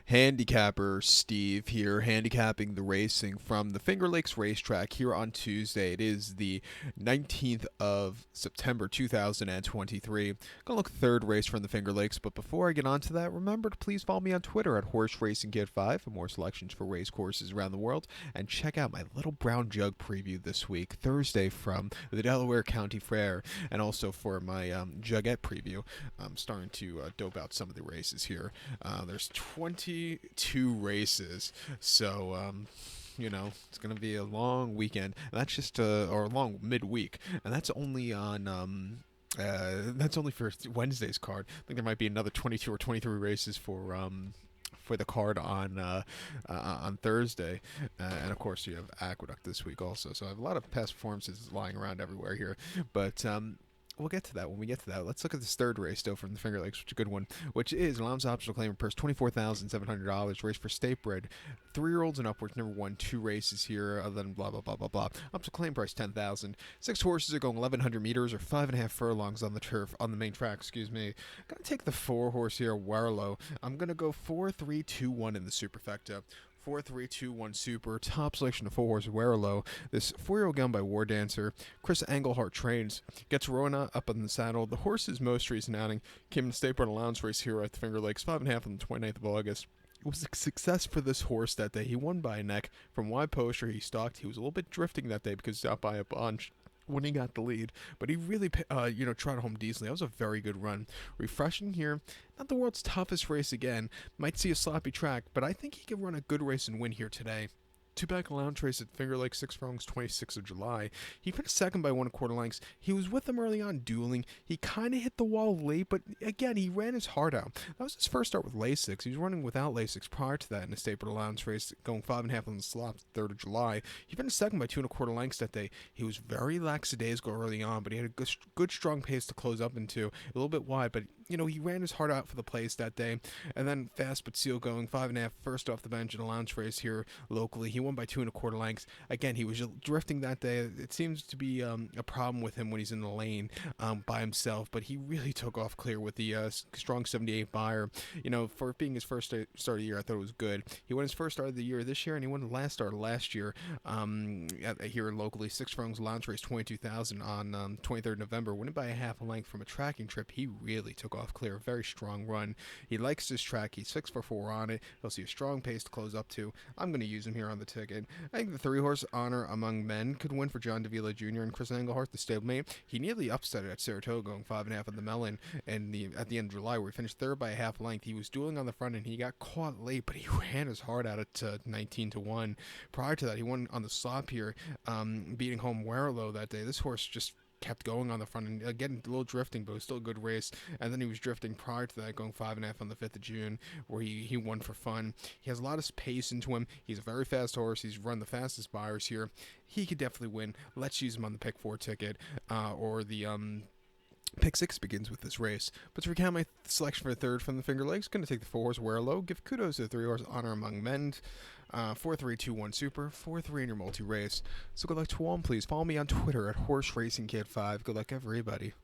Handicapper Steve here, handicapping the racing from the Finger Lakes Racetrack here on Tuesday. It is the 19th of September 2023. Gonna look third race from the Finger Lakes, but before I get on to that, remember to please follow me on Twitter at Horse Racing Kid 5 for more selections for race courses around the world, and check out my Little Brown Jug preview this week, Thursday, from the Delaware County Fair, and also for my Jugette preview. I'm starting to dope out some of the races here. There's 22 races, so it's gonna be a long weekend, and that's just or a long midweek, and that's only on that's only for Wednesday's card. I think there might be another 22 or 23 races for the card on Thursday, and of course you have Aqueduct this week also. So I have a lot of past performances lying around everywhere here, but we'll get to that when we get to that. Let's look at this third race still from the Finger Lakes, which is a good one, which is Alam's Optional Claim Purse, $24,700, race for State Bred, 3-year-olds and upwards. Never won 2 races here, other than blah, blah, blah, blah, blah. Optional Claim Price, $10,000. 6 horses are going 1,100 meters, or 5.5 furlongs on the turf, on the main track, excuse me. I'm going to take the 4 horse here, Warlow. I'm going to go 4-3-2-1 in the Superfecta. 4-3-2-1 Super. Top selection of 4 horse Werlo. This 4-year-old gun by War Dancer. Chris Englehart trains. Gets Rona up on the saddle. The horse's most recent outing came in the State Board Allowance race here at the Finger Lakes, 5.5 on the 29th of August. It was a success for this horse that day. He won by a neck from wide poster. He stalked. He was a little bit drifting that day because he was out by a bunch when he got the lead, but he really trotted home decently. That was a very good run. Refreshing here. Not the world's toughest race again. Might see a sloppy track, but I think he can run a good race and win here today. 2-back allowance race at Finger Lakes, 6 furlongs, 26th of July. He finished second by 1.25 lengths. He was with them early on, dueling. He kind of hit the wall late, but again, he ran his heart out. That was his first start with Lasix. He was running without Lasix prior to that in the State Board Allowance race, going 5.5 on the slot, 3rd of July. He finished second by 2.25 lengths that day. He was very lackadaisical early on, but he had a good strong pace to close up into. A little bit wide, but he ran his heart out for the place that day. And then fast but seal going 5.5, first off the bench in a allowance race here locally. He won by 2.25 lengths. Again, he was drifting that day. It seems to be a problem with him when he's in the lane by himself, but he really took off clear with the strong 78 buyer. For being his first start of the year, I thought it was good. He won his first start of the year this year, and he won the last start last year here locally. 6 furlongs allowance race, 22,000 on 23rd November. Winning by a half a length from a tracking trip. He really took off clear. Very strong run. He likes this track. He's 6-4 on it. He'll see a strong pace to close up to. I'm going to use him here on the ticket. I think the 3-horse Honor Among Men could win for John Davila Jr. and Chris Englehart, the stablemate. He nearly upset it at Saratoga, going 5.5 on the Melon, and at the end of July, where he finished third by a half length. He was dueling on the front, and he got caught late, but he ran his heart out at 19-1. Prior to that, he won on the slop here, beating home Werlo that day. This horse just kept going on the front and again a little drifting, but it was still a good race. And then he was drifting prior to that, going 5.5 on the 5th of June, where he won for fun. He has a lot of pace into him. He's a very fast horse. He's run the fastest buyers here. He could definitely win. Let's use him on the pick 4 ticket or the Pick 6 begins with this race. But to recount my selection for third from the Finger Lakes, going to take the 4 horse Werlo. Give kudos to the 3 horse Honor Among Men. 4-3-2-1 Super. 4-3 in your multi-race. So good luck to all, and please follow me on Twitter at Horse Racing Kid 5. Good luck, everybody.